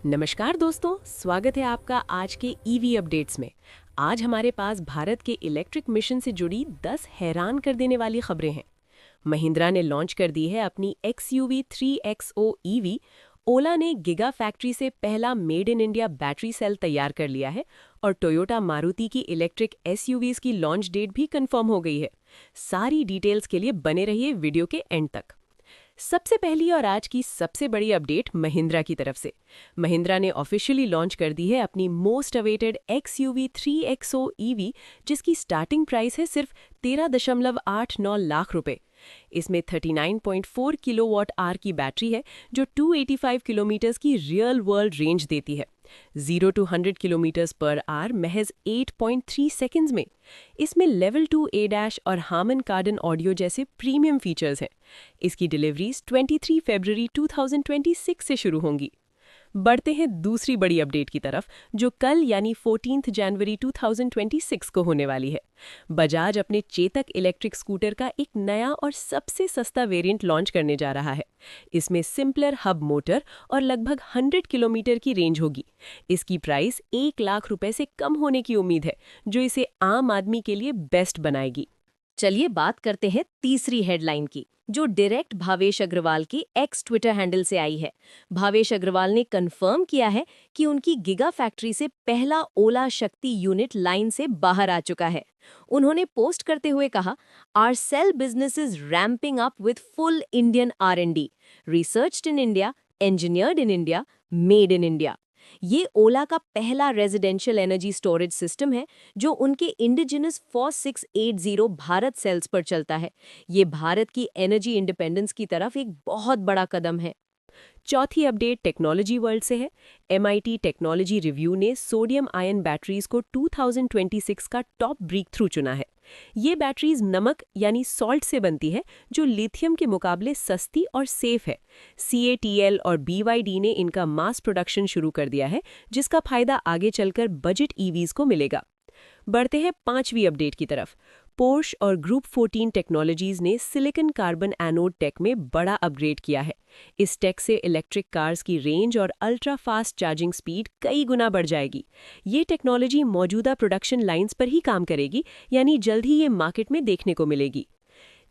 नमस्कार दोस्तों, स्वागत है आपका आज के ईवी अपडेट्स में। आज हमारे पास भारत के इलेक्ट्रिक मिशन से जुड़ी 10 हैरान कर देने वाली खबरें हैं। महिंद्रा ने लॉन्च कर दी है अपनी XUV 3XO ईवी। ओला ने गिगा फैक्ट्री से पहला made in India battery cell तैयार कर लिया है और टोयोटा मारुति की इलेक्ट्रिक SUVs की लॉन्च डेट भी कंफर्म हो गई है। सारी डिटेल्स के लिए बने रहिए वीडियो के एंड तक। सबसे पहली और आज की सबसे बड़ी अपडेट महिंद्रा की तरफ से। महिंद्रा ने ऑफिशियली लॉन्च कर दी है अपनी most awaited XUV 3XO EV, जिसकी स्टार्टिंग प्राइस है सिर्फ 13.89 लाख रुपए। इसमें 39.4 किलोवाट आवर की बैटरी है जो 285 किलोमीटर की रियल वर्ल्ड रेंज देती है। 0 to 100 किलोमीटर पर आवर महज 8.3 सेकंड्स में। इसमें लेवल 2 ADAS और हार्मन कार्डन ऑडियो जैसे प्रीमियम फीचर्स हैं। इसकी डिलीवरीज 23 फरवरी 2026 से शुरू होंगी। बढ़ते हैं दूसरी बड़ी अपडेट की तरफ, जो कल यानी 14 जनवरी 2026 को होने वाली है। बजाज अपने चेतक इलेक्ट्रिक स्कूटर का एक नया और सबसे सस्ता वेरिएंट लॉन्च करने जा रहा है। इसमें सिंपलर हब मोटर और लगभग 100 किलोमीटर की रेंज होगी। इसकी प्राइस 1 लाख रुपए से कम होने की उम्मीद है, जो इसे आम आदमी के लिए बेस्ट बनाएगी। चलिए बात करते हैं तीसरी हेडलाइन की, जो डायरेक्ट भावेश अग्रवाल की एक्स ट्विटर हैंडल से आई है। भावेश अग्रवाल ने कंफर्म किया है कि उनकी गिगा फैक्ट्री से पहला ओला शक्ति यूनिट लाइन से बाहर आ चुका है। उन्होंने पोस्ट करते हुए कहा, our cell business is ramping up with full Indian R&D, researched in India, engineered in India, made in India. ये ओला का पहला रेजिडेंशियल एनर्जी स्टोरेज सिस्टम है जो उनके इंडिजिनस 4680 भारत सेल्स पर चलता है। ये भारत की एनर्जी इंडिपेंडेंस की तरफ एक बहुत बड़ा कदम है। चौथी अपडेट टेक्नोलॉजी वर्ल्ड से है। MIT टेक्नोलॉजी रिव्यू ने सोडियम आयन बैटरीज को 2026 का टॉप ब्रेक थ्रू चुना है। ये बैटरीज नमक यानी सॉल्ट से बनती है, जो लिथियम के मुकाबले सस्ती और सेफ है। CATL और BYD ने इनका मास प्रोडक्शन शुरू कर दिया है, जिसका फायदा आगे चलकर बजट EVs को मिलेगा। बढ़ते हैं पांचवी अपडेट की तरफ। पोर्श और ग्रुप 14 टेक्नोलॉजीज ने सिलिकॉन कार्बन एनोड टेक में बड़ा अपग्रेड किया है। इस टेक से इलेक्ट्रिक कार्स की रेंज और अल्ट्रा फास्ट चार्जिंग स्पीड कई गुना बढ़ जाएगी। ये टेक्नोलॉजी मौजूदा प्रोडक्शन लाइंस पर ही काम करेगी, यानी जल्द ही ये मार्केट में देखने को मिलेगी।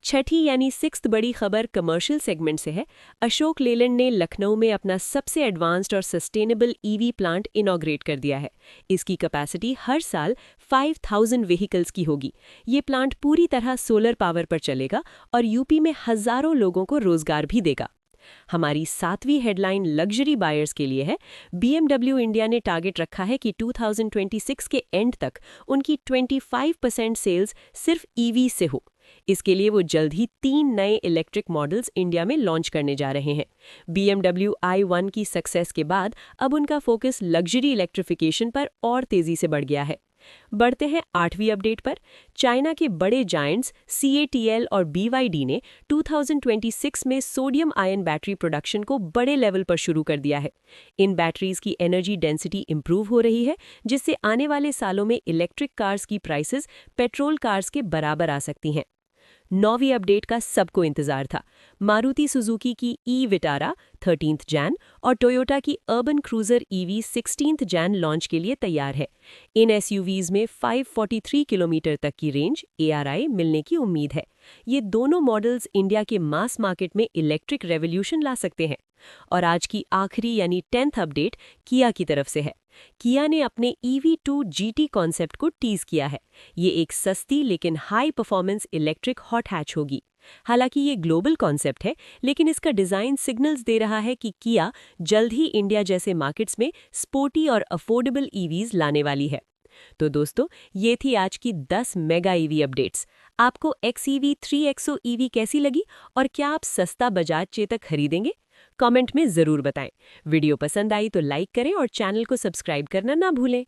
छठी यानी 6th बड़ी खबर कमर्शियल सेगमेंट से है। अशोक लेलैंड ने लखनऊ में अपना सबसे एडवांस्ड और सस्टेनेबल EV प्लांट इनॉग्रेट कर दिया है। इसकी कैपेसिटी हर साल 5000 व्हीकल्स की होगी। ये प्लांट पूरी तरह सोलर पावर पर चलेगा और यूपी में हजारों लोगों को रोजगार भी देगा। हमारी 7वीं हेडलाइन लग्जरी बायर्स के लिए है। BMW इंडिया ने टारगेट रखा है कि 2026 के एंड तक उनकी 25% सेल्स सिर्फ EV से हो। इसके लिए वो जल्द ही 3 नए इलेक्ट्रिक मॉडल्स इंडिया में लॉन्च करने जा रहे हैं। BMW i1 की सक्सेस के बाद अब उनका फोकस लग्जरी इलेक्ट्रिफिकेशन पर और तेजी से बढ़ गया है। बढ़ते हैं 8वीं अपडेट पर। चाइना के बड़े जायंट्स CATL और BYD ने 2026 में सोडियम आयन बैटरी प्रोडक्शन को बड़े लेवल पर शुरू कर दिया है। इन बैटरीज की एनर्जी डेंसिटी इंप्रूव हो रही है, जिससे आने वाले सालों में इलेक्ट्रिक कार्स की प्राइसेस पेट्रोल कार्स के बराबर आ सकती हैं। 9वीं अपडेट का सबको इंतजार था। मारुति सुजुकी की विटारा 13 जैन और टोयोटा की urban cruiser EV 16 Jain launch के लिए तैयार है। इन SUVs में 543 किलोमीटर तक की रेंज ARI मिलने की उम्मीद है। ये दोनों मॉडल्स इंडिया के मास मार्केट में इलेक्ट्रिक रेवोल्यूशन ला सकते हैं। और आज की आखिरी यानी 10th अपडेट किया की तरफ से है। किया ने अपने EV2 GT कॉन्सेप्ट को टीज किया है। ये एक सस्ती लेकिन high performance electric hot hatch होगी। हालांकि ये ग्लोबल कॉन्सेप्ट है, लेकिन इसका डिजाइन सिग्नल्स दे रहा है कि किया जल्द ही इंडिया जैसे मार्केट्स में स्पोर्टी और अफोर्डेबल EVs लाने वाली है। तो दोस्तों, ये थी आज की 10 मेगा EV अपडेट्स। आपको XEV 3XO EV कैसी लगी और क्या आप सस्ता बजाज चेतक खरीदेंगे? कमेंट में जरूर बताएं। वीडियो पसंद आई तो लाइक करें और चैनल को सब्सक्राइब करना ना भूलें।